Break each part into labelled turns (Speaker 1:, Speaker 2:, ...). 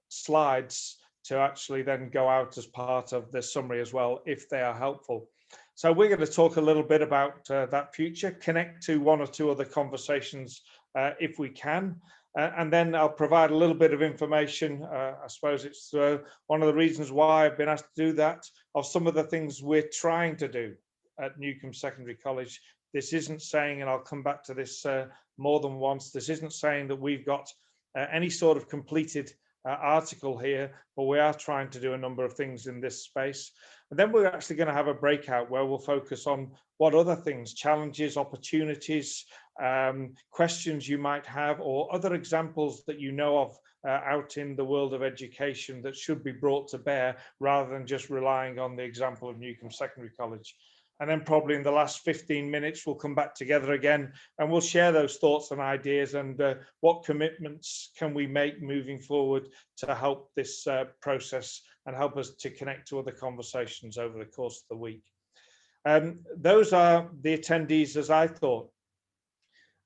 Speaker 1: slides to actually then go out as part of the summary as well, if they are helpful. So we're going to talk a little bit about that future, connect to one or two other conversations if we can. And then I'll provide a little bit of information. I suppose it's one of the reasons why I've been asked to do that, of some of the things we're trying to do at Newcomb Secondary College. This isn't saying, and I'll come back to this more than once, this isn't saying that we've got any sort of completed article here, but we are trying to do a number of things in this space. And then we're actually going to have a breakout where we'll focus on what other things, challenges, opportunities, questions you might have, or other examples that you know of out in the world of education that should be brought to bear, rather than just relying on the example of Newcomb Secondary College. And then probably in the last 15 minutes, we'll come back together again and we'll share those thoughts and ideas, and what commitments can we make moving forward to help this process and help us to connect to other conversations over the course of the week. Those are the attendees as I thought.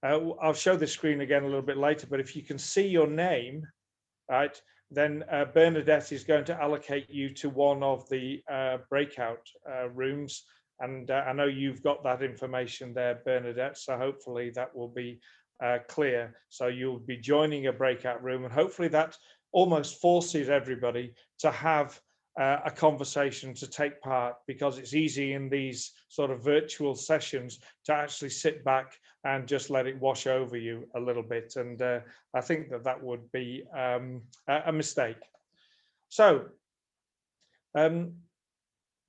Speaker 1: I'll show the screen again a little bit later, but if you can see your name, right, then Bernadette is going to allocate you to one of the breakout rooms. And I know you've got that information there, Bernadette, so hopefully that will be clear. So you'll be joining a breakout room, and hopefully that almost forces everybody to have a conversation, to take part, because it's easy in these sort of virtual sessions to actually sit back and just let it wash over you a little bit. And I think that that would be a mistake. So,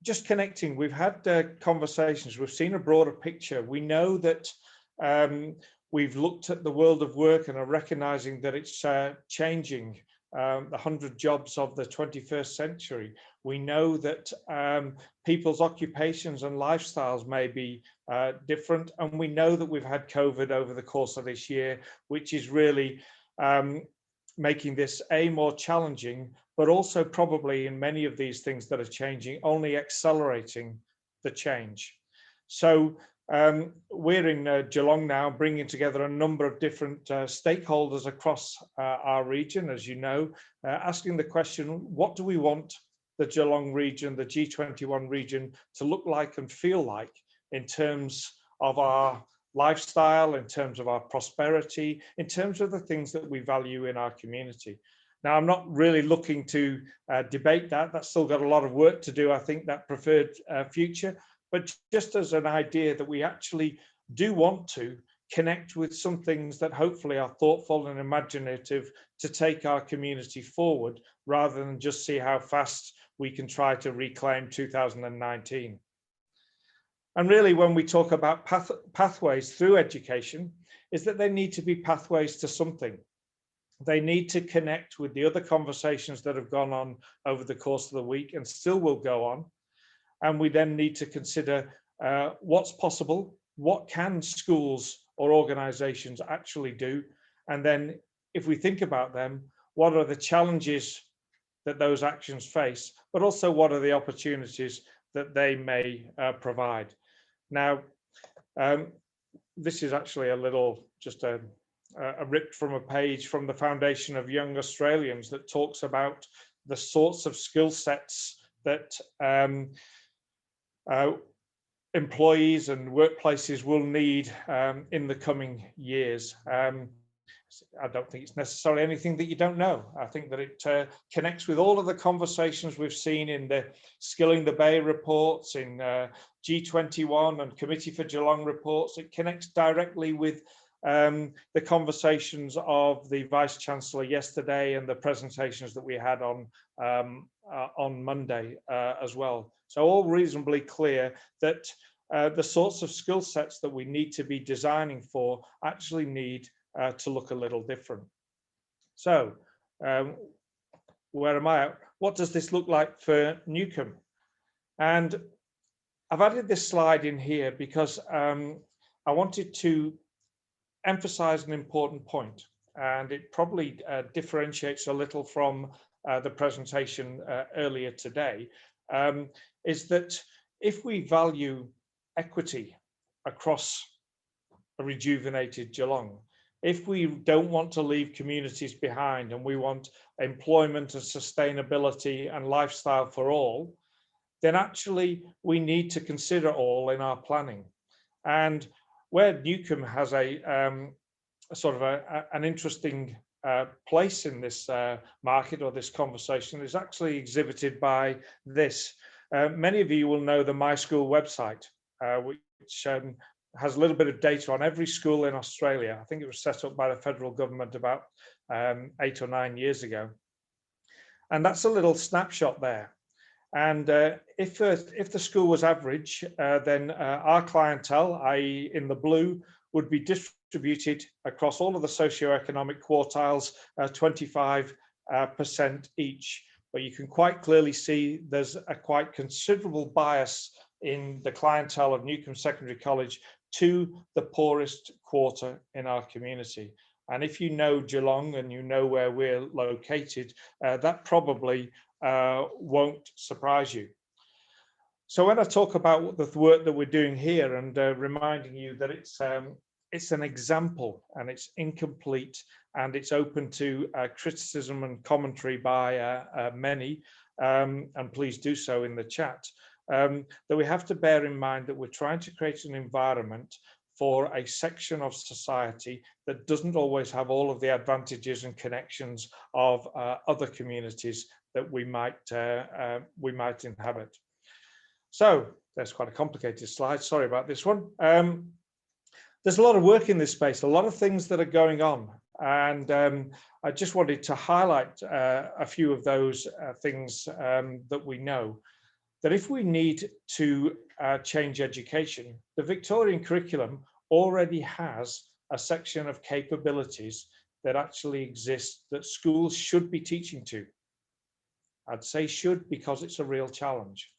Speaker 1: just connecting, we've had conversations, we've seen a broader picture. We know that we've looked at the world of work and are recognizing that it's changing, the 100 jobs of the 21st century. We know that people's occupations and lifestyles may be different. And we know that we've had COVID over the course of this year, which is really making this more challenging, but also probably in many of these things that are changing, only accelerating the change. So we're in Geelong now, bringing together a number of different stakeholders across our region, as you know, asking the question, what do we want the Geelong region, the G21 region, to look like and feel like in terms of our lifestyle, in terms of our prosperity, in terms of the things that we value in our community. Now, I'm not really looking to debate that. That's still got a lot of work to do, I think, that preferred future. But just as an idea that we actually do want to connect with some things that hopefully are thoughtful and imaginative to take our community forward, rather than just see how fast we can try to reclaim 2019. And really, when we talk about pathways through education, is that they need to be pathways to something. They need to connect with the other conversations that have gone on over the course of the week and still will go on. And we then need to consider what's possible, what can schools or organizations actually do? And then if we think about them, what are the challenges that those actions face, but also what are the opportunities that they may provide? Now, this is actually a little, just a ripped from a page from the Foundation of Young Australians that talks about the sorts of skill sets that employees and workplaces will need in the coming years. I don't think it's necessarily anything that you don't know. I think that it connects with all of the conversations we've seen in the Skilling the Bay reports, in G21 and Committee for Geelong reports. It connects directly with the conversations of the Vice Chancellor yesterday and the presentations that we had on Monday as well. So all reasonably clear that the sorts of skill sets that we need to be designing for actually need to look a little different. So where am I at? What does this look like for Newcomb? And I've added this slide in here because I wanted to emphasize an important point, and it probably differentiates a little from the presentation earlier today, is that if we value equity across a rejuvenated Geelong, if we don't want to leave communities behind and we want employment and sustainability and lifestyle for all, then actually we need to consider all in our planning. And where Newcomb has a sort of an interesting place in this market or this conversation is actually exhibited by this. Many of you will know the My School website, which has a little bit of data on every school in Australia. I think it was set up by the federal government about 8 or 9 years ago. And that's a little snapshot there. And if the school was average, then our clientele, i.e. in the blue, would be distributed across all of the socioeconomic quartiles, 25% each. But you can quite clearly see there's a quite considerable bias in the clientele of Newcomb Secondary College to the poorest quarter in our community. And if you know Geelong and you know where we're located, that probably won't surprise you. So when I talk about the work that we're doing here and reminding you that it's an example and it's incomplete and it's open to criticism and commentary by many, and please do so in the chat, that we have to bear in mind that we're trying to create an environment for a section of society that doesn't always have all of the advantages and connections of other communities that we might inhabit. So that's quite a complicated slide. Sorry about this one. There's a lot of work in this space, a lot of things that are going on. And I just wanted to highlight a few of those things that we know. That if we need to change education, the Victorian curriculum already has a section of capabilities that actually exist that schools should be teaching to. I'd say should because it's a real challenge.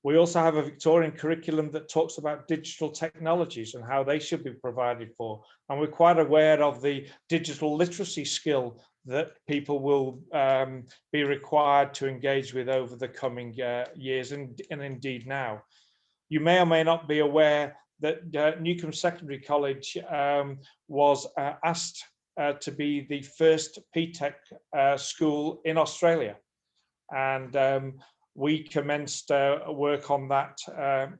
Speaker 1: We also have a Victorian curriculum that talks about digital technologies and how they should be provided for. And we're quite aware of the digital literacy skill that people will be required to engage with over the coming years and indeed now. You may or may not be aware that Newcomb Secondary College was asked to be the first Ptech school in Australia. And we commenced work on that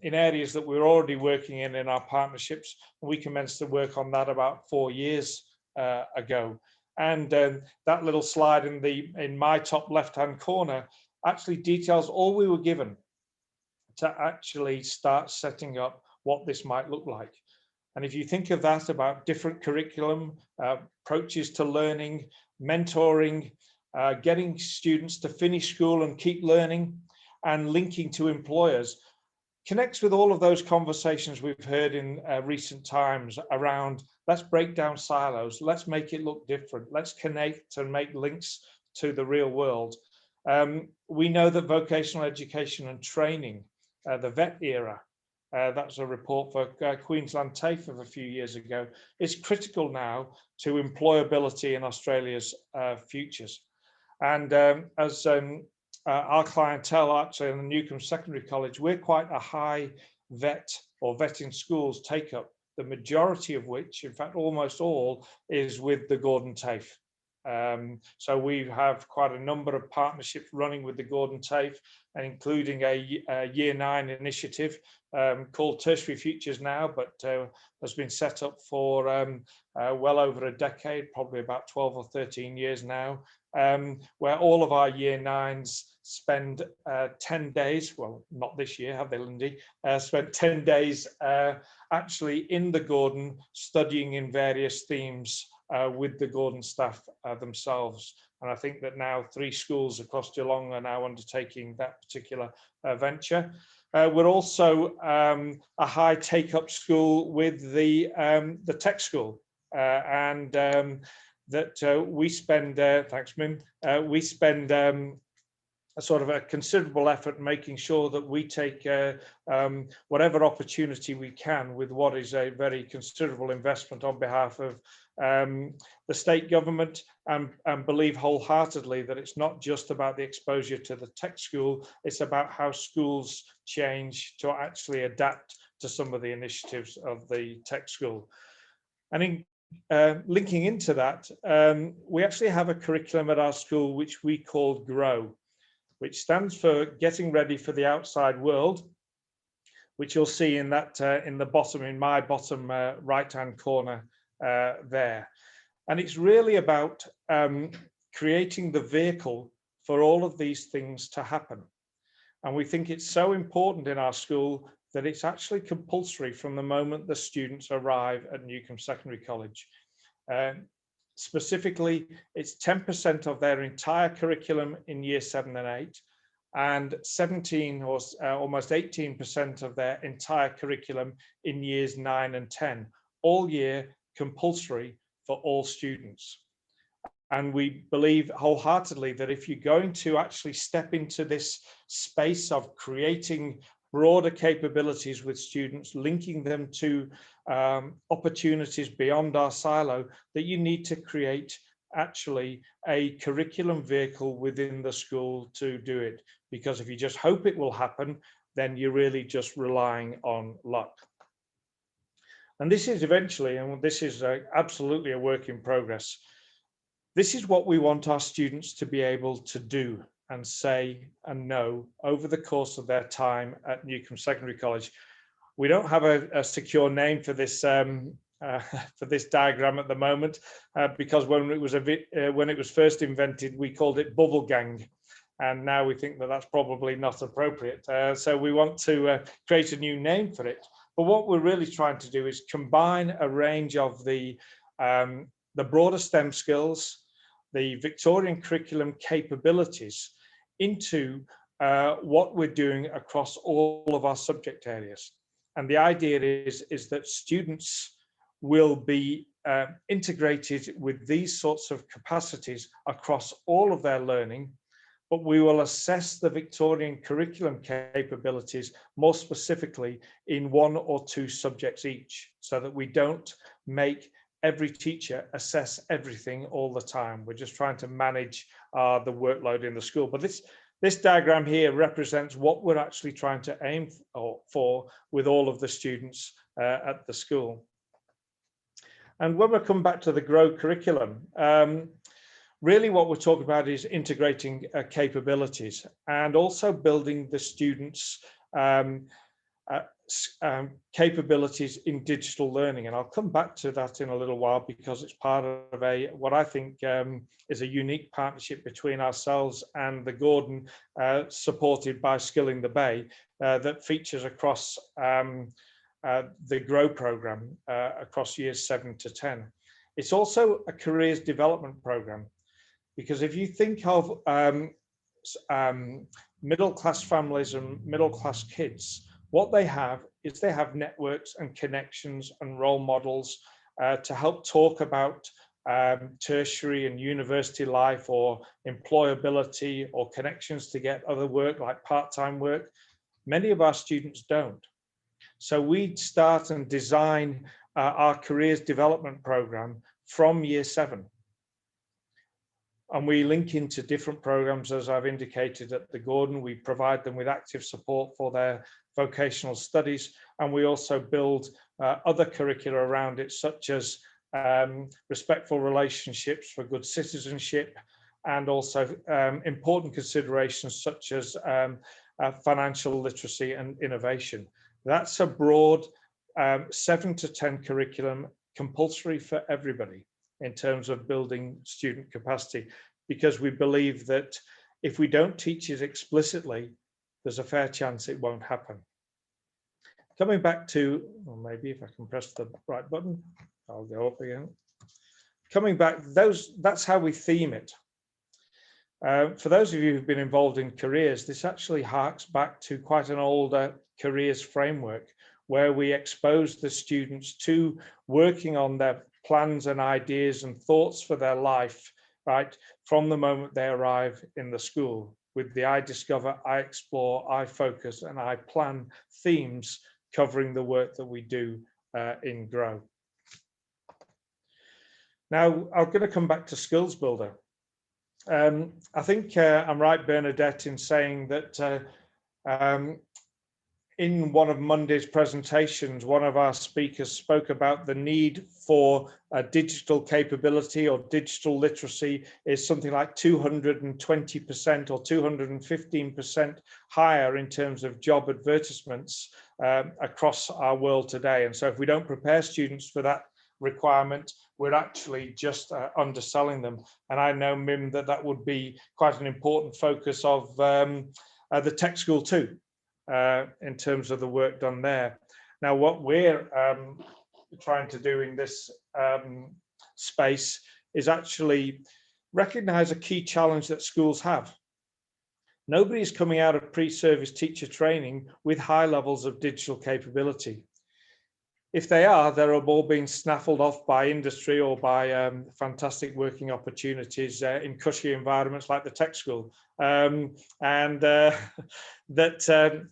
Speaker 1: in areas that we were already working in our partnerships. We commenced to work on that about 4 years ago. And that little slide in my top left-hand corner actually details all we were given to actually start setting up what this might look like. And if you think of that about different curriculum, approaches to learning, mentoring, getting students to finish school and keep learning, and linking to employers, connects with all of those conversations we've heard in recent times around let's break down silos, let's make it look different, let's connect and make links to the real world. We know that vocational education and training, the VET era, that's a report for Queensland TAFE of a few years ago, is critical now to employability in Australia's futures. And as our clientele actually in the Newcomb Secondary College, we're quite a high VET or vetting schools take up, the majority of which, in fact, almost all, is with the Gordon TAFE. So we have quite a number of partnerships running with the Gordon TAFE, and including a Year 9 initiative called Tertiary Futures now, but has been set up for well over a decade, probably about 12 or 13 years now, where all of our Year 9s spend 10 days, well, not this year, have they, Lindy? Spent 10 days actually in the Gordon studying in various themes with the Gordon staff themselves. And I think that now 3 schools across Geelong are now undertaking that particular venture. We're also a high take-up school with the tech school, and that we spend, thanks Mim, we spend a sort of a considerable effort making sure that we take whatever opportunity we can with what is a very considerable investment on behalf of the state government, and believe wholeheartedly that it's not just about the exposure to the tech school, it's about how schools change to actually adapt to some of the initiatives of the tech school. And in linking into that, we actually have a curriculum at our school which we call GROW, which stands for Getting Ready for the Outside World, which you'll see in that in the bottom, in my bottom right-hand corner there. And it's really about creating the vehicle for all of these things to happen. And we think it's so important in our school that it's actually compulsory from the moment the students arrive at Newcomb Secondary College. Specifically, it's 10% of their entire curriculum in year 7 and 8, and 17 or almost 18% of their entire curriculum in years 9 and 10, all year compulsory for all students. And we believe wholeheartedly that if you're going to actually step into this space of creating broader capabilities with students, linking them to opportunities beyond our silo, that you need to create actually a curriculum vehicle within the school to do it. Because if you just hope it will happen, then you're really just relying on luck. And this is eventually, and this is absolutely a work in progress, this is what we want our students to be able to do and say and know over the course of their time at Newcomb Secondary College. We don't have a secure name for this diagram at the moment, because when it was first invented, we called it Bubble Gang, and now we think that that's probably not appropriate. So we want to create a new name for it. But what we're really trying to do is combine a range of the broader STEM skills, the Victorian curriculum capabilities into what we're doing across all of our subject areas. And the idea is that students will be integrated with these sorts of capacities across all of their learning, but we will assess the Victorian curriculum capabilities more specifically in 1 or 2 subjects each, so that we don't make every teacher assess everything all the time. We're just trying to manage the workload in the school. But this diagram here represents what we're actually trying to aim for with all of the students at the school. And when we come back to the GROW curriculum, really what we're talking about is integrating capabilities and also building the students' capabilities in digital learning. And I'll come back to that in a little while, because it's part of what I think is a unique partnership between ourselves and the Gordon, supported by Skilling the Bay, that features across the GROW programme across years 7 to 10. It's also a careers development programme, because if you think of middle-class families and middle-class kids, what they have is they have networks and connections and role models to help talk about tertiary and university life, or employability, or connections to get other work like part-time work. Many of our students don't. So we start and design our careers development program from year 7. And we link into different programs, as I've indicated at the Gordon. We provide them with active support for their vocational studies, and we also build other curricula around it, such as respectful relationships for good citizenship, and also important considerations such as financial literacy and innovation. That's a broad 7 to 10 curriculum, compulsory for everybody, in terms of building student capacity, because we believe that if we don't teach it explicitly, there's a fair chance it won't happen. Coming back to, or maybe if I can press the right button, I'll go up again. Coming back, that's how we theme it. For those of you who've been involved in careers, this actually harks back to quite an older careers framework, where we expose the students to working on their plans and ideas and thoughts for their life, right, from the moment they arrive in the school, with the I discover, I explore, I focus, and I plan themes covering the work that we do in GROW. Now, I'm going to come back to Skills Builder. I think I'm right, Bernadette, in saying that in one of Monday's presentations, one of our speakers spoke about the need for digital capability or digital literacy is something like 220% or 215% higher in terms of job advertisements across our world today. And so if we don't prepare students for that requirement, we're actually just underselling them. And I know, Mim, that would be quite an important focus of the tech school too, in terms of the work done there. Now, what we're trying to do in this space is actually recognize a key challenge that schools have. Nobody's coming out of pre-service teacher training with high levels of digital capability. If they are, they're all being snaffled off by industry or by fantastic working opportunities in cushy environments like the tech school. That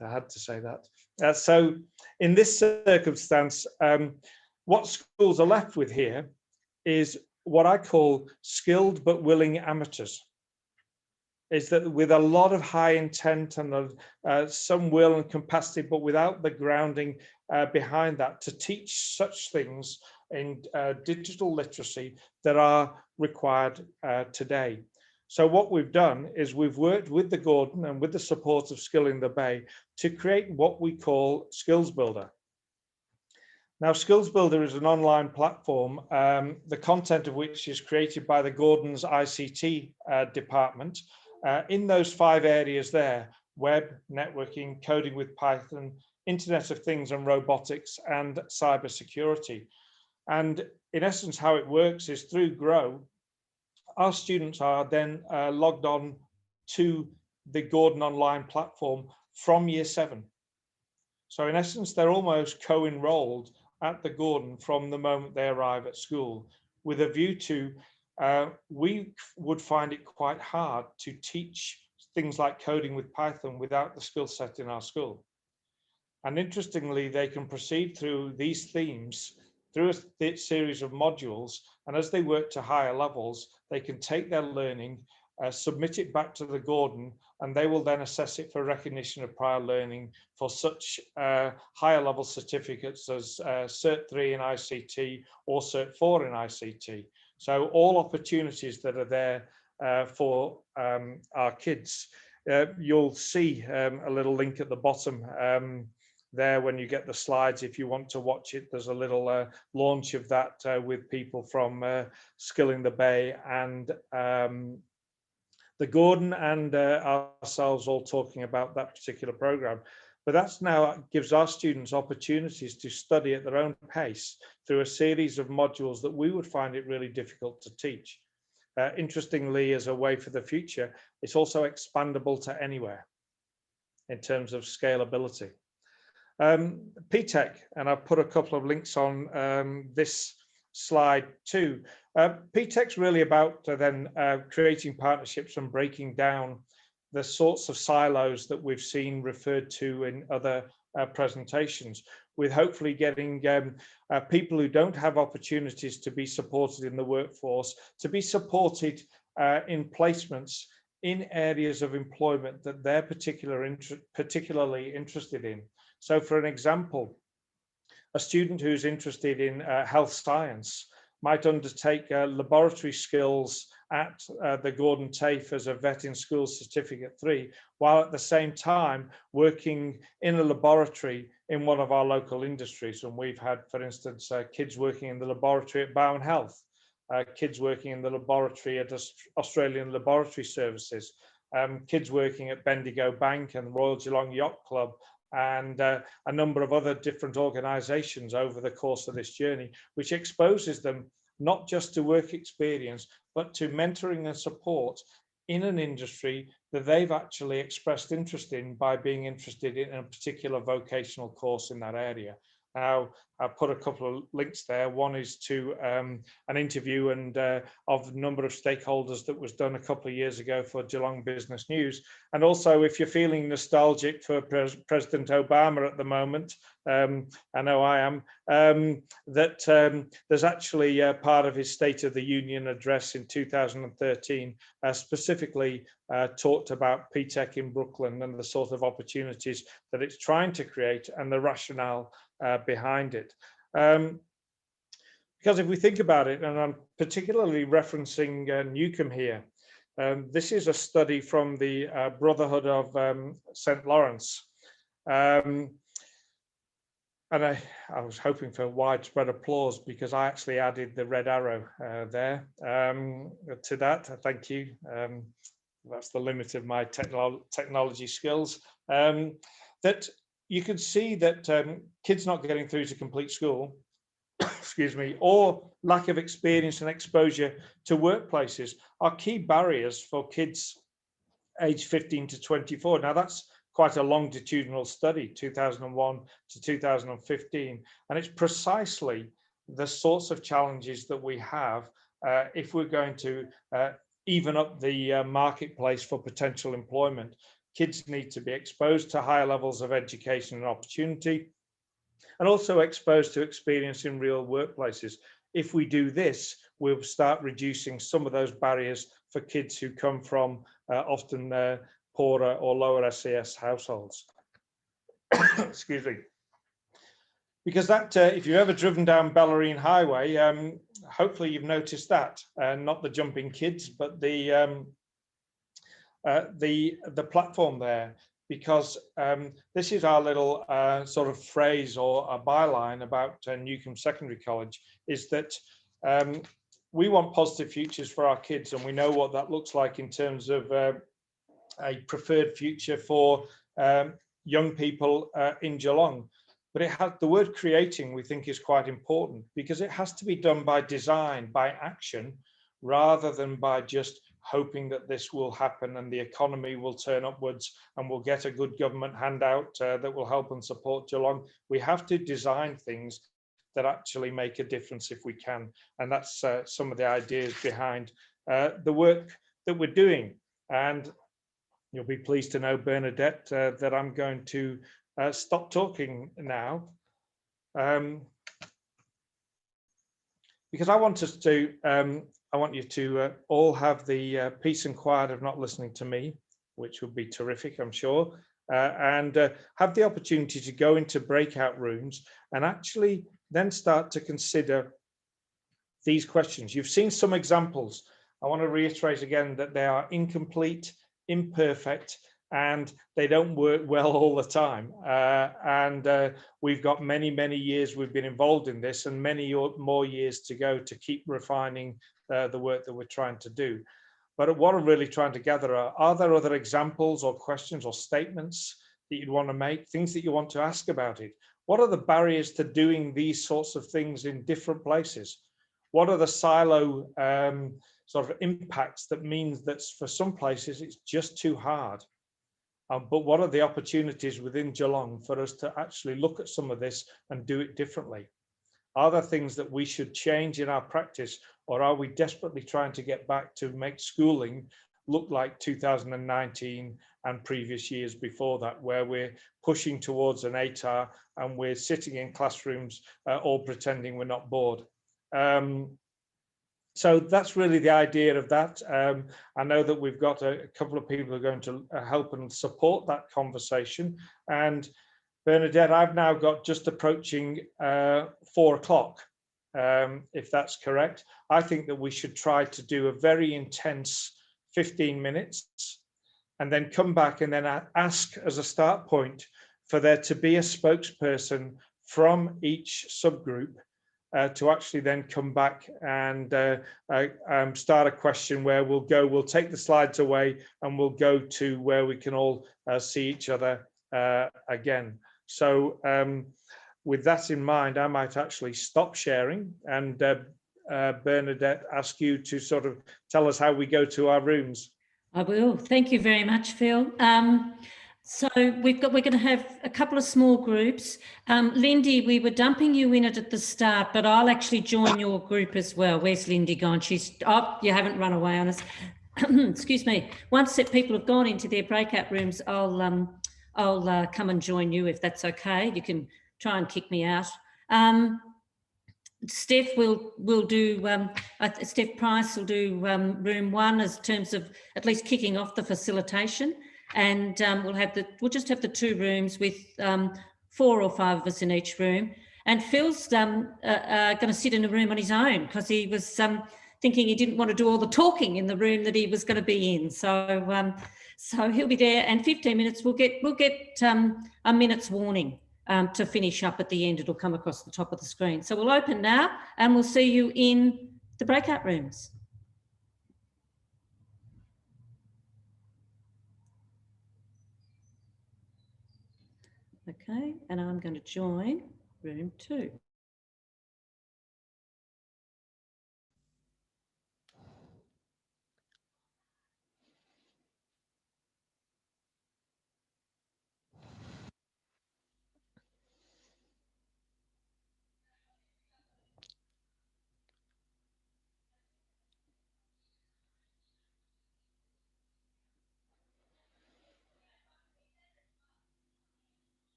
Speaker 1: I had to say that. So in this circumstance, what schools are left with here is what I call skilled but willing amateurs. Is that with a lot of high intent and some will and capacity, but without the grounding behind that to teach such things in digital literacy that are required today. So what we've done is we've worked with the Gordon and with the support of Skill in the Bay to create what we call Skills Builder. Now, Skills Builder is an online platform, the content of which is created by the Gordon's ICT department. In those 5 areas there: web, networking, coding with Python, Internet of Things and robotics, and cybersecurity. And in essence, how it works is through Grow, our students are then logged on to the Gordon online platform from year 7. So in essence, they're almost co-enrolled at the Gordon from the moment they arrive at school, with a view to we would find it quite hard to teach things like coding with Python without the skill set in our school. And interestingly, they can proceed through these themes through a series of modules, and as they work to higher levels, they can take their learning, submit it back to the Gordon, and they will then assess it for recognition of prior learning for such higher level certificates as Cert 3 in ICT or Cert 4 in ICT. So all opportunities that are there for our kids. You'll see a little link at the bottom there when you get the slides. If you want to watch it, there's a little launch of that with people from Skill in the Bay and the Gordon and ourselves all talking about that particular program. But that's now gives our students opportunities to study at their own pace through a series of modules that we would find it really difficult to teach. Interestingly, as a way for the future, it's also expandable to anywhere in terms of scalability. Ptech, and I've put a couple of links on this slide too. Ptech's really about then creating partnerships and breaking down the sorts of silos that we've seen referred to in other presentations, with hopefully getting people who don't have opportunities to be supported in the workforce to be supported in placements in areas of employment that they're particularly interested in. So for an example, a student who's interested in health science might undertake laboratory skills at the Gordon TAFE as a Vet in School Certificate 3, while at the same time working in a laboratory in one of our local industries. And we've had, for instance, kids working in the laboratory at Bowen Health, kids working in the laboratory at Australian Laboratory Services, kids working at Bendigo Bank and Royal Geelong Yacht Club, and a number of other different organisations over the course of this journey, which exposes them not just to work experience, but to mentoring and support in an industry that they've actually expressed interest in by being interested in a particular vocational course in that area. Now, I've put a couple of links there. One is to an interview and of a number of stakeholders that was done a couple of years ago for Geelong Business News. And also, if you're feeling nostalgic for President Obama at the moment, I know I am, there's actually part of his State of the Union address in 2013 specifically talked about Ptech in Brooklyn and the sort of opportunities that it's trying to create and the rationale behind it. Because if we think about it, and I'm particularly referencing Newcomb here, this is a study from the Brotherhood of St. Lawrence. And I was hoping for widespread applause because I actually added the red arrow there to that. Thank you. That's the limit of my technology skills. That you can see that kids not getting through to complete school, excuse me, or lack of experience and exposure to workplaces are key barriers for kids aged 15 to 24. Now that's quite a longitudinal study, 2001 to 2015, and it's precisely the sorts of challenges that we have if we're going to even up the marketplace for potential employment. Kids need to be exposed to higher levels of education and opportunity, and also exposed to experience in real workplaces. If we do this, we'll start reducing some of those barriers for kids who come from often poorer or lower SES households. Excuse me. Because that, if you've ever driven down Bellarine Highway, hopefully you've noticed that, not the jumping kids, but the platform there, because this is our little sort of phrase or a byline about Newcomb Secondary College, is that we want positive futures for our kids, and we know what that looks like in terms of a preferred future for young people in Geelong. But it has, the word creating, we think, is quite important, because it has to be done by design, by action, rather than by just hoping that this will happen and the economy will turn upwards and we'll get a good government handout that will help and support Geelong. We have to design things that actually make a difference if we can. And that's some of the ideas behind the work that we're doing. And you'll be pleased to know, Bernadette, that I'm going to stop talking now. Because I want us to, I want you to all have the peace and quiet of not listening to me, which would be terrific, I'm sure, and have the opportunity to go into breakout rooms and actually then start to consider these questions. You've seen some examples. I want to reiterate again that they are incomplete, imperfect, and they don't work well all the time. We've got many, many years we've been involved in this, and many more years to go to keep refining the work that we're trying to do. But what I'm really trying to gather are there other examples or questions or statements that you'd want to make, things that you want to ask about it? What are the barriers to doing these sorts of things in different places? What are the silo sort of impacts that means that for some places it's just too hard? But what are the opportunities within Geelong for us to actually look at some of this and do it differently? Are there things that we should change in our practice, or are we desperately trying to get back to make schooling look like 2019 and previous years before that, where we're pushing towards an ATAR and we're sitting in classrooms all pretending we're not bored? So that's really the idea of that. I know that we've got a couple of people who are going to help and support that conversation. And Bernadette, I've now got just approaching 4 o'clock, if that's correct. I think that we should try to do a very intense 15 minutes and then come back and then ask as a start point for there to be a spokesperson from each subgroup to actually then come back and start a question where we'll take the slides away and we'll go to where we can all see each other again. So with that in mind, I might actually stop sharing and Bernadette, ask you to sort of tell us how we go to our rooms.
Speaker 2: I will. Thank you very much, Phil. So we're going to have a couple of small groups. Lindy, we were dumping you in it at the start, but I'll actually join your group as well. Where's Lindy gone? You haven't run away on us. Excuse me. Once that people have gone into their breakout rooms, I'll come and join you if that's okay. You can try and kick me out. Steph will do. Steph Price will do room 1 as terms of at least kicking off the facilitation, and we'll just have the 2 rooms with 4 or 5 of us in each room. And Phil's going to sit in a room on his own because he was thinking he didn't want to do all the talking in the room that he was going to be in. So so he'll be there, and 15 minutes. We'll get a minute's warning. To finish up at the end. It'll come across the top of the screen. So we'll open now and we'll see you in the breakout rooms. Okay, and I'm going to join room 2.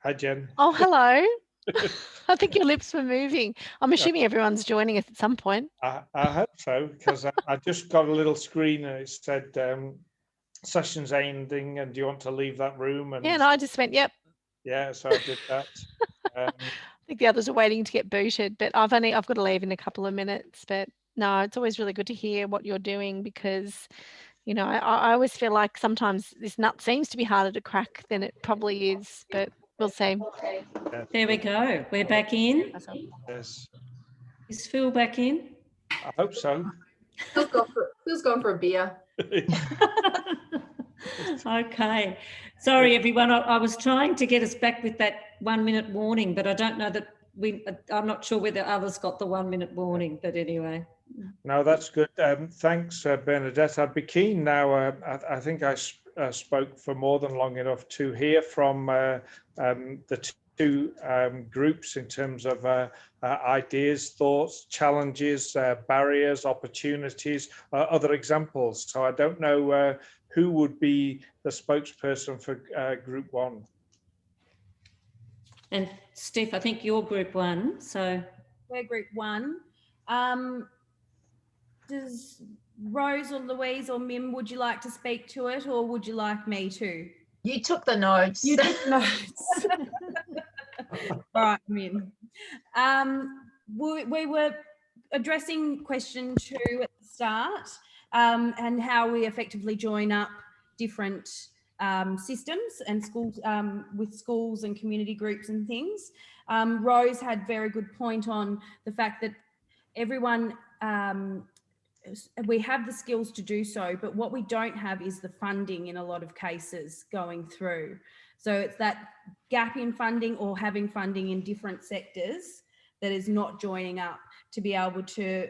Speaker 1: Hi, Jen.
Speaker 3: Oh, hello. I think your lips were moving. I'm assuming everyone's joining us at some point.
Speaker 1: I hope so, because I just got a little screen and it said session's ending and do you want to leave that room? And
Speaker 3: yeah, and I just went, yep.
Speaker 1: Yeah, so I did that.
Speaker 3: I think the others are waiting to get booted, but I've got to leave in a couple of minutes. But no, it's always really good to hear what you're doing because, you know, I always feel like sometimes this nut seems to be harder to crack than it probably is, but we'll see.
Speaker 1: Yes.
Speaker 2: There we go. We're back in.
Speaker 1: Yes.
Speaker 2: Is Phil back in?
Speaker 1: I hope so.
Speaker 4: Phil's going for a beer.
Speaker 2: Okay. Sorry, everyone. I was trying to get us back with that 1 minute warning, but I don't know that I'm not sure whether others got the 1 minute warning, but anyway.
Speaker 1: No, that's good. Thanks, Bernadette. I'd be keen now. I think I spoke for more than long enough to hear from the 2 groups in terms of ideas, thoughts, challenges, barriers, opportunities, other examples. So I don't know who would be the spokesperson for Group 1.
Speaker 2: And Steph, I think you're Group 1. So
Speaker 5: we're Group 1. Does Rose or Louise or Mim, would you like to speak to it, or would you like me to?
Speaker 4: You took the notes.
Speaker 5: You took notes. All right, Mim. We were addressing question 2 at the start, and how we effectively join up different systems and schools with schools and community groups and things. Rose had very good point on the fact that everyone, we have the skills to do so, but what we don't have is the funding in a lot of cases going through. So it's that gap in funding or having funding in different sectors that is not joining up to be able to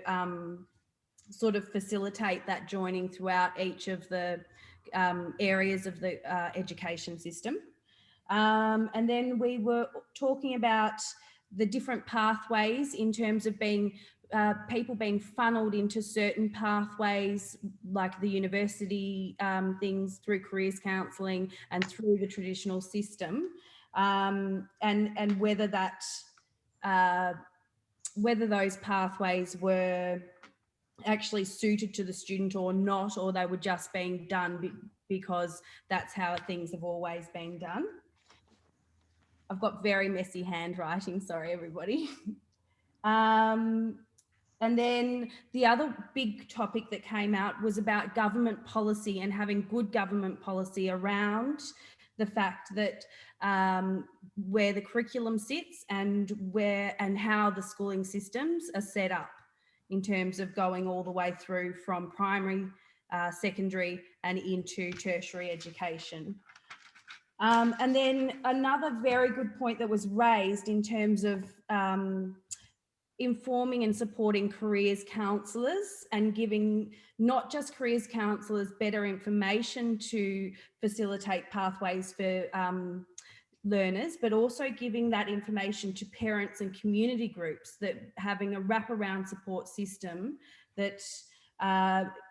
Speaker 5: sort of facilitate that joining throughout each of the areas of the education system. And then we were talking about the different pathways in terms of being people being funneled into certain pathways, like the university things through careers counselling and through the traditional system, and whether that whether those pathways were actually suited to the student or not, or they were just being done because that's how things have always been done. I've got very messy handwriting, sorry everybody. And then the other big topic that came out was about government policy and having good government policy around the fact that where the curriculum sits and how the schooling systems are set up in terms of going all the way through from primary, secondary and into tertiary education. And then another very good point that was raised in terms of informing and supporting careers counsellors and giving not just careers counsellors better information to facilitate pathways for learners, but also giving that information to parents and community groups, that having a wraparound support system that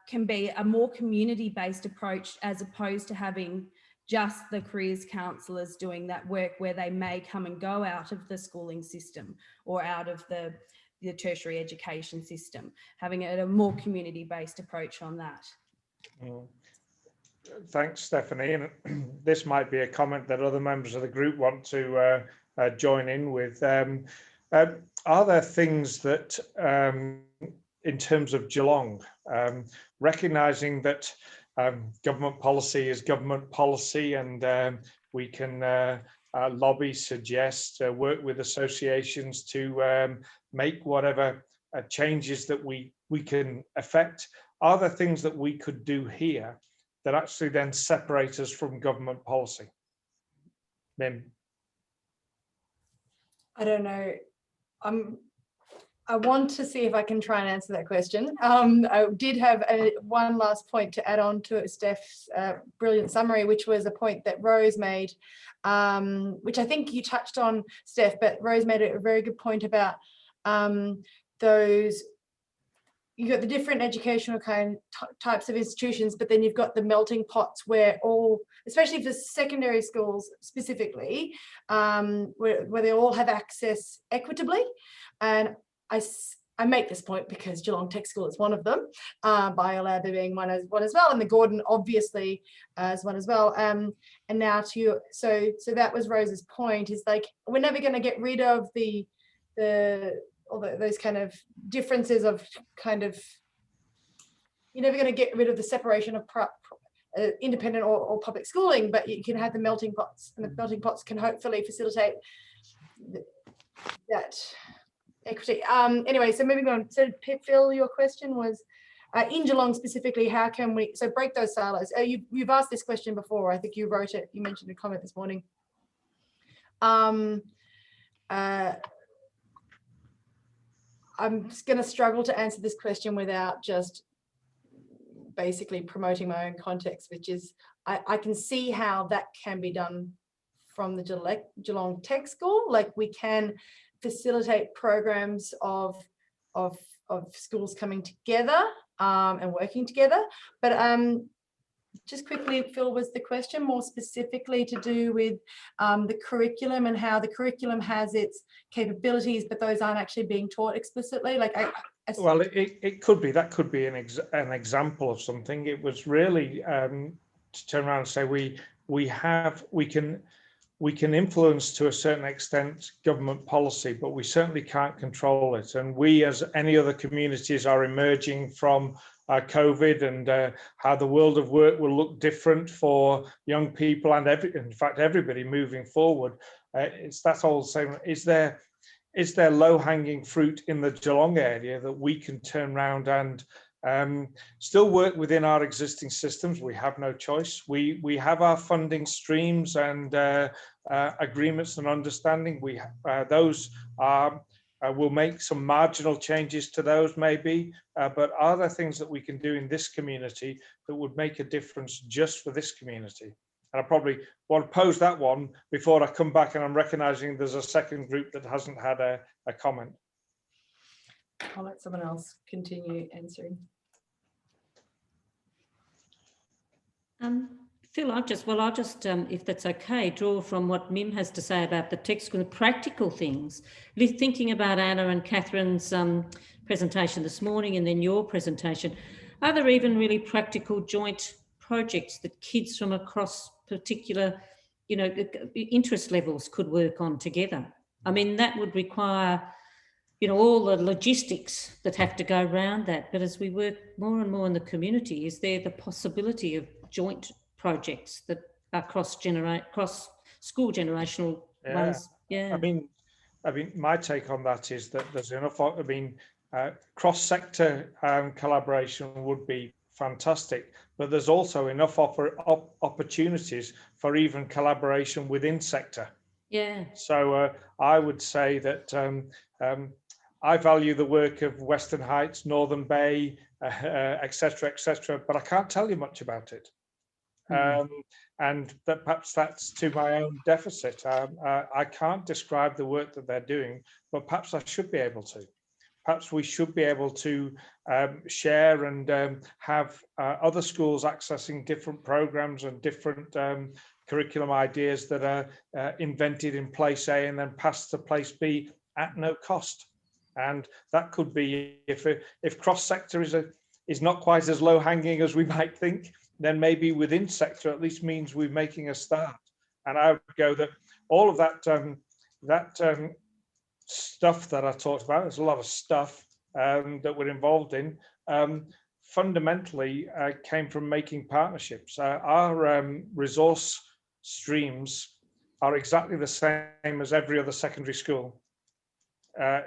Speaker 5: can be a more community-based approach, as opposed to having just the careers counsellors doing that work where they may come and go out of the schooling system or out of the tertiary education system, having a more community-based approach on that.
Speaker 1: Thanks, Stephanie. And this might be a comment that other members of the group want to join in with. Are there things that, in terms of Geelong, recognising that government policy is government policy, and we can lobby, suggest, work with associations to make whatever changes that we can affect? Are there things that we could do here that actually then separate us from government policy? Mim?
Speaker 6: I don't know. I want to see if I can try and answer that question. I did have one last point to add on to Steph's brilliant summary, which was a point that Rose made, which I think you touched on, Steph, but Rose made a very good point about those. You've got the different educational types of institutions, but then you've got the melting pots where all, especially for secondary schools specifically, where they all have access equitably. And I make this point because Geelong Tech School is one of them, Biolab being one as well, and the Gordon obviously as one as well. And now to you, so that was Rose's point, is like, we're never going to get rid of those kind of differences of you're never going to get rid of the separation of independent or public schooling, but you can have the melting pots, and the melting pots can hopefully facilitate that equity. Anyway, so moving on. So Phil, your question was, in Geelong specifically, how can we break those silos? You've asked this question before. I think you wrote it. You mentioned a comment this morning. I'm just going to struggle to answer this question without just basically promoting my own context, which is I can see how that can be done from the Geelong Tech School. Like, we can facilitate programs of schools coming together and working together. But just quickly, Phil, was the question more specifically to do with the curriculum and how the curriculum has its capabilities, but those aren't actually being taught explicitly? Like,
Speaker 1: well, it could be, that could be an example of something. It was really to turn around and say we can influence to a certain extent government policy, but we certainly can't control it. And we, as any other communities, are emerging from COVID, and how the world of work will look different for young people and in fact everybody moving forward. That's all the same. Is there low-hanging fruit in the Geelong area that we can turn around and still work within our existing systems? We have no choice. We have our funding streams and agreements and understanding. Those are we'll make some marginal changes to those maybe, but are there things that we can do in this community that would make a difference just for this community? And I probably want to pose that one before I come back, and I'm recognizing there's a second group that hasn't had a comment.
Speaker 6: I'll let someone else continue answering.
Speaker 2: Phil, I'll just, if that's okay, draw from what Mim has to say about the tech school, the practical things. Thinking about Anna and Catherine's presentation this morning, and then your presentation, are there even really practical joint projects that kids from across particular, interest levels could work on together? I mean, that would require, all the logistics that have to go around that. But as we work more and more in the community, is there the possibility of joint projects that are cross school generational ones? Yeah.
Speaker 1: I mean, my take on that is that there's enough. Cross-sector collaboration would be fantastic, but there's also enough opportunities for even collaboration within sector.
Speaker 2: Yeah.
Speaker 1: So I would say that I value the work of Western Heights, Northern Bay, etc., but I can't tell you much about it. And that perhaps that's to my own deficit. I can't describe the work that they're doing, but perhaps I should be able to. Perhaps we should be able to share and have other schools accessing different programs and different curriculum ideas that are invented in place A and then passed to place B at no cost. And that could be, if cross-sector is not quite as low-hanging as we might think, then maybe within sector at least means we're making a start. And I would go that all of that stuff that I talked about, there's a lot of stuff that we're involved in, fundamentally came from making partnerships. Our resource streams are exactly the same as every other secondary school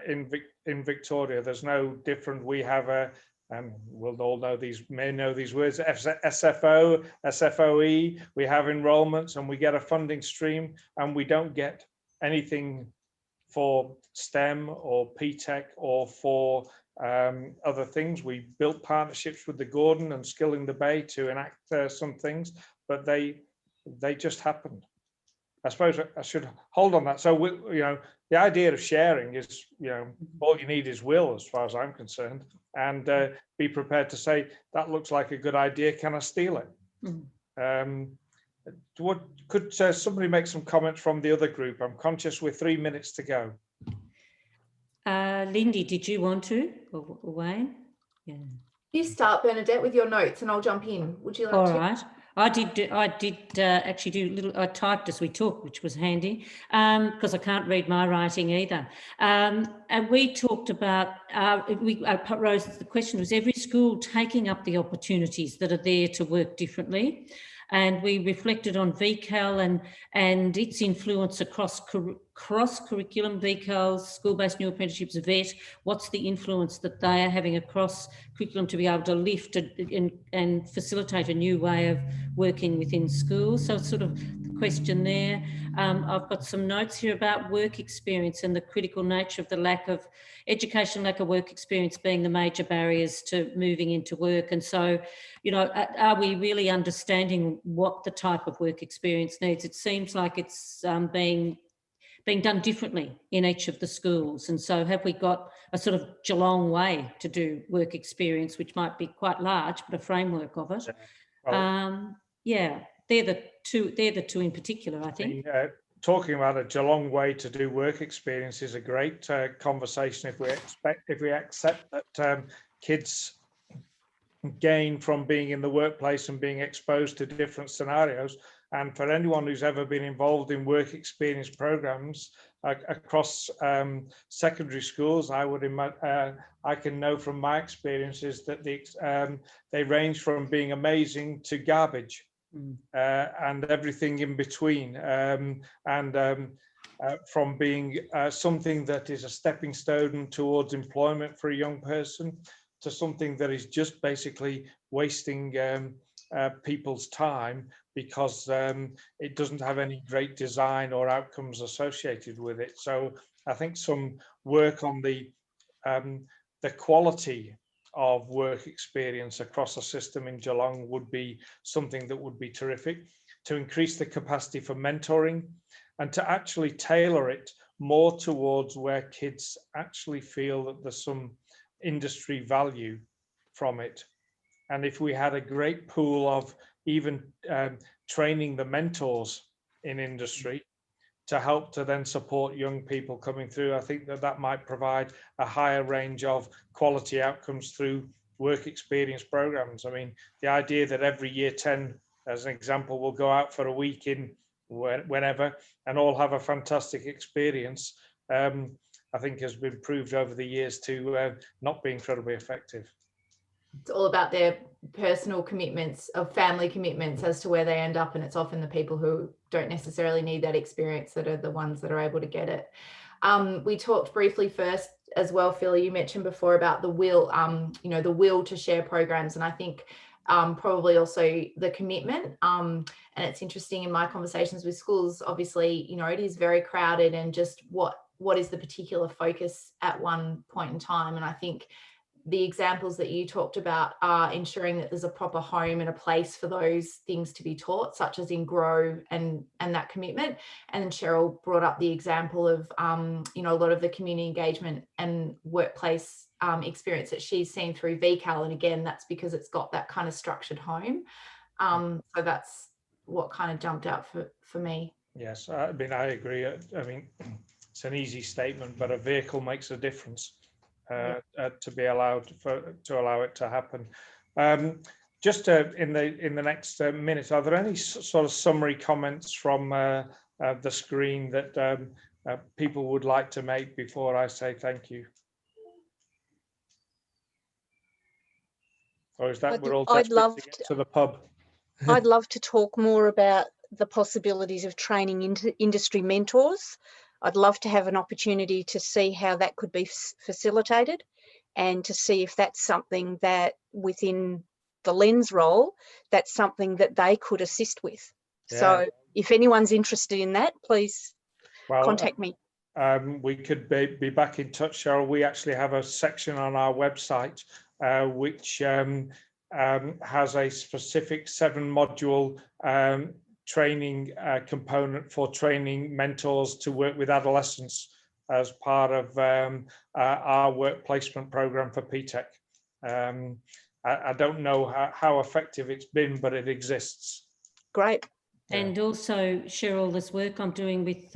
Speaker 1: in Victoria. There's no different. We have a we'll all know these, may know these words, SFO, SFOE, we have enrollments and we get a funding stream, and we don't get anything for STEM or Ptech or for other things. We built partnerships with the Gordon and Skilling the Bay to enact some things, but they just happened. I suppose I should hold on that. So, the idea of sharing is, all you need is will, as far as I'm concerned, and be prepared to say, that looks like a good idea, can I steal it? Could somebody make some comments from the other group? I'm conscious we're 3 minutes to go.
Speaker 2: Lindy, did you want to, or Wayne? Yeah.
Speaker 4: You start, Bernadette, with your notes and I'll jump in. Would you like
Speaker 2: All
Speaker 4: to?
Speaker 2: right. I did actually do a little, I typed as we talked, which was handy, because I can't read my writing either. And we talked about, Rose, the question was, every school taking up the opportunities that are there to work differently. And we reflected on VCAL and its influence across cross-curriculum, VCALs, school-based new apprenticeships, VET, what's the influence that they are having across curriculum to be able to lift and facilitate a new way of working within schools. So it's sort of the question there. I've got some notes here about work experience and the critical nature of the lack of education, lack of work experience being the major barriers to moving into work. And so, are we really understanding what the type of work experience needs? It seems like it's being done differently in each of the schools. And so have we got a sort of Geelong way to do work experience, which might be quite large, but a framework of it? Yeah, they're the two in particular, I think.
Speaker 1: Talking about a Geelong way to do work experience is a great conversation if we accept that kids gain from being in the workplace and being exposed to different scenarios. And for anyone who's ever been involved in work experience programs across secondary schools, I can know from my experiences that they range from being amazing to garbage and everything in between, from being something that is a stepping stone towards employment for a young person to something that is just basically wasting people's time because it doesn't have any great design or outcomes associated with it. So I think some work on the quality of work experience across a system in Geelong would be something that would be terrific, to increase the capacity for mentoring and to actually tailor it more towards where kids actually feel that there's some industry value from it. And if we had a great pool of even training the mentors in industry to help to then support young people coming through, I think that might provide a higher range of quality outcomes through work experience programs. I mean, the idea that every year 10, as an example, will go out for a week in whenever and all have a fantastic experience, I think has been proved over the years to not be incredibly effective.
Speaker 4: It's all about their personal commitments, of family commitments as to where they end up. And it's often the people who don't necessarily need that experience that are the ones that are able to get it. We talked briefly first as well, Phil, you mentioned before about the will, the will to share programs. And I think probably also the commitment. And it's interesting in my conversations with schools, obviously, it is very crowded, and just what what is the particular focus at one point in time. And I think the examples that you talked about are ensuring that there's a proper home and a place for those things to be taught, such as in Grow and that commitment. And then Cheryl brought up the example of, you know, a lot of the community engagement and workplace experience that she's seen through VCAL. And again, that's because it's got that kind of structured home. So that's what kind of jumped out for me.
Speaker 1: Yes, I mean, I agree. I mean, it's an easy statement, but a vehicle makes a difference. To be allowed to allow it to happen. Just in the next minute, are there any sort of summary comments from the screen that people would like to make before I say thank you? Or is that we're all desperate to get to the pub?
Speaker 7: I'd love to talk more about the possibilities of training into industry mentors. I'd love to have an opportunity to see how that could be facilitated and to see if that's something that within the Lens role, that's something that they could assist with. Yeah. So if anyone's interested in that, please contact me.
Speaker 1: We could be back in touch, Cheryl. We actually have a section on our website which has a specific 7-module training component for training mentors to work with adolescents as part of our work placement program for Ptech. I don't know how effective it's been, but it exists.
Speaker 7: Great.
Speaker 2: Yeah. And also, Cheryl, this work I'm doing with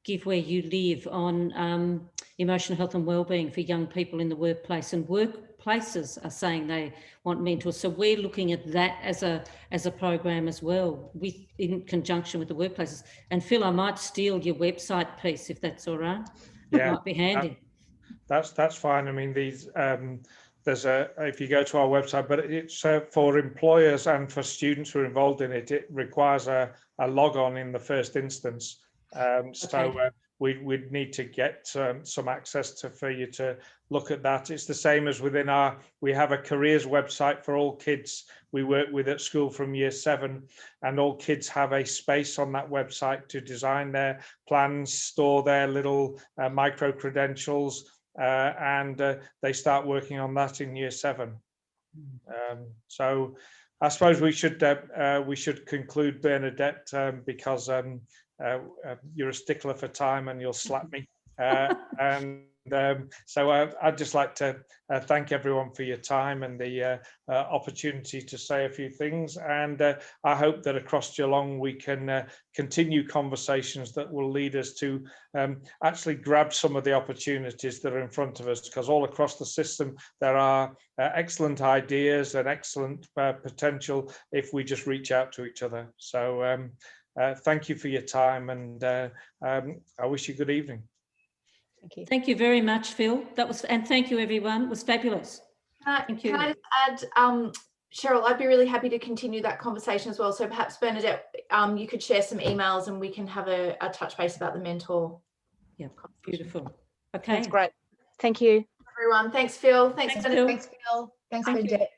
Speaker 2: Give Where You Live on emotional health and wellbeing for young people in the workplace, and workplaces are saying they want mentors. So we're looking at that as a program as well, in conjunction with the workplaces. And Phil, I might steal your website piece if that's all right.
Speaker 1: Yeah,
Speaker 2: it might be handy.
Speaker 1: That's fine. I mean, these there's if you go to our website, but it's for employers and for students who are involved in it. It requires a log on in the first instance. So we'd need to get some access for you to look at that. It's the same as within we have a careers website for all kids we work with at school from year 7, and all kids have a space on that website to design their plans, store their little micro credentials, and they start working on that in year 7. So I suppose we should conclude, Bernadette, because you're a stickler for time and you'll slap me. So I'd just like to thank everyone for your time and the opportunity to say a few things. And I hope that across Geelong we can continue conversations that will lead us to actually grab some of the opportunities that are in front of us, because all across the system there are excellent ideas and excellent potential if we just reach out to each other. So thank you for your time, and I wish you good evening.
Speaker 7: Thank you.
Speaker 2: Thank you very much, Phil. And thank you, everyone. It was fabulous. Thank you.
Speaker 4: Can I just add, Cheryl, I'd be really happy to continue that conversation as well. So perhaps Bernadette, you could share some emails and we can have a touch base about the mentor.
Speaker 2: Yeah, beautiful. Okay.
Speaker 7: That's great. Thank you.
Speaker 4: Everyone. Thanks, Phil. Thanks,
Speaker 2: Phil.
Speaker 4: Thanks, Phil. Thanks, Bernadette.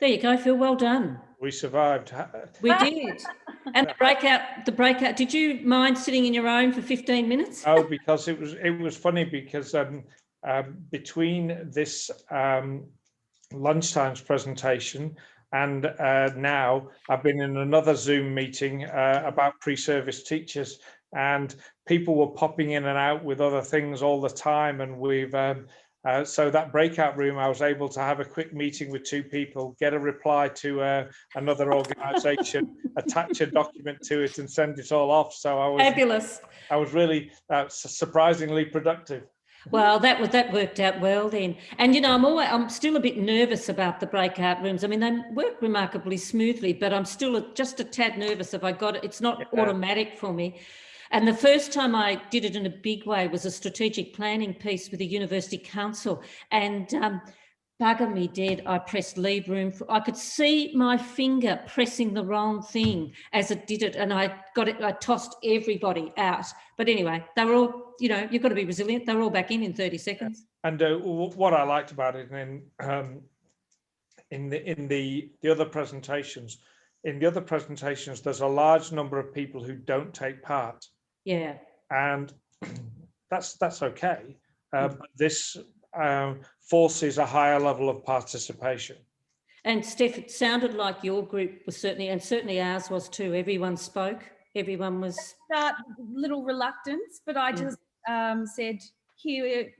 Speaker 2: There you go, Phil. Well done.
Speaker 1: We survived.
Speaker 2: We did. And the breakout. Did you mind sitting in your own for 15 minutes?
Speaker 1: Oh, because it was funny because between this lunchtime's presentation and now I've been in another Zoom meeting about pre-service teachers, and people were popping in and out with other things all the time, and we've so that breakout room, I was able to have a quick meeting with 2 people, get a reply to another organisation, attach a document to it, and send it all off. So I was
Speaker 2: fabulous.
Speaker 1: I was really surprisingly productive.
Speaker 2: Well, that worked out well then. And you know, I'm still a bit nervous about the breakout rooms. I mean, they work remarkably smoothly, but I'm still just a tad nervous if I got it. It's not automatic for me. And the first time I did it in a big way was a strategic planning piece with the University Council, and bugger me dead, I pressed leave room. I could see my finger pressing the wrong thing as it did it, and I tossed everybody out. But anyway, they were all, you know, you've got to be resilient. They were all back in 30 seconds. And
Speaker 1: what I liked about it in the other presentations, in the other presentations, there's a large number of people who don't take part.
Speaker 2: Yeah.
Speaker 1: And that's okay. But this forces a higher level of participation.
Speaker 2: And Steph, it sounded like your group was certainly ours was too. Everyone spoke. Everyone was.
Speaker 5: Start little reluctance, but I just said, here,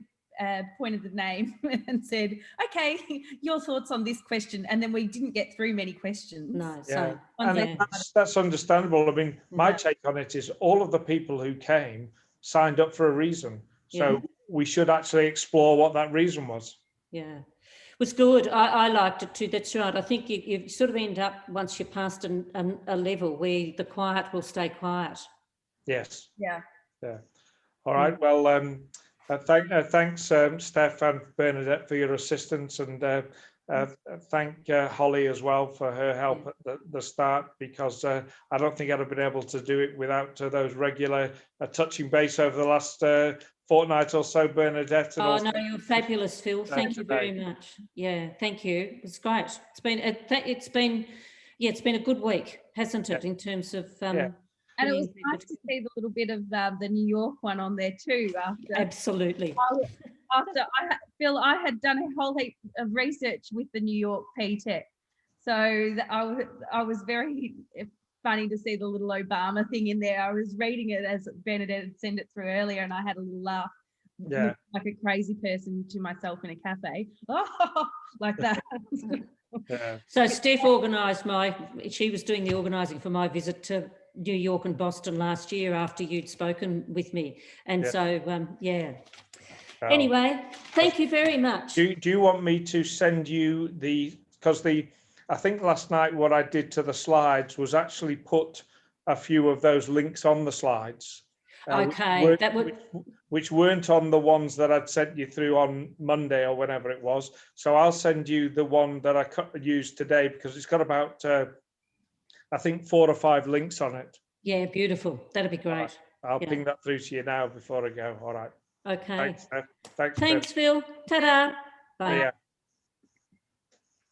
Speaker 5: pointed the name and said, okay, your thoughts on this question. And then we didn't get through many questions.
Speaker 2: No,
Speaker 1: yeah.
Speaker 2: so
Speaker 1: And that's understandable. I mean, my take on it is all of the people who came signed up for a reason. So we should actually explore what that reason was.
Speaker 2: Yeah. It was good. I liked it too. That's right. I think you sort of end up, once you're past a level where the quiet will stay quiet.
Speaker 1: Yes.
Speaker 5: Yeah.
Speaker 1: Yeah. All right. Well, thanks, Steph and Bernadette, for your assistance, and thank Holly as well for her help at the start, because I don't think I'd have been able to do it without those regular touching base over the last fortnight or so, Bernadette. And
Speaker 2: no, you're fabulous, Phil. Thank you very much. Yeah, thank you. It's great. It's been a good week, hasn't it? In terms of
Speaker 5: and it was nice to see the little bit of the New York one on there too.
Speaker 2: Absolutely.
Speaker 5: Phil, I had done a whole heap of research with the New York Ptech, so I was very funny to see the little Obama thing in there. I was reading it as Bernadette had sent it through earlier, and I had a little laugh, like a crazy person to myself in a cafe, like that.
Speaker 1: Yeah.
Speaker 2: So Steph organised she was doing the organising for my visit to New York and Boston last year after you'd spoken with me. And so, Anyway, thank you very much.
Speaker 1: Do you want me to send you I think last night what I did to the slides was actually put a few of those links on the slides.
Speaker 2: Okay,
Speaker 1: which weren't on the ones that I'd sent you through on Monday or whenever it was. So I'll send you the one that I used today, because it's got about, I think, 4 or 5 links on it.
Speaker 2: Yeah, beautiful. That'd be great.
Speaker 1: Right. I'll ping that through to you now before I go. All right.
Speaker 2: Okay.
Speaker 1: Thanks, Steph.
Speaker 2: Thanks, Phil. Ta-da. Bye.
Speaker 1: Yeah.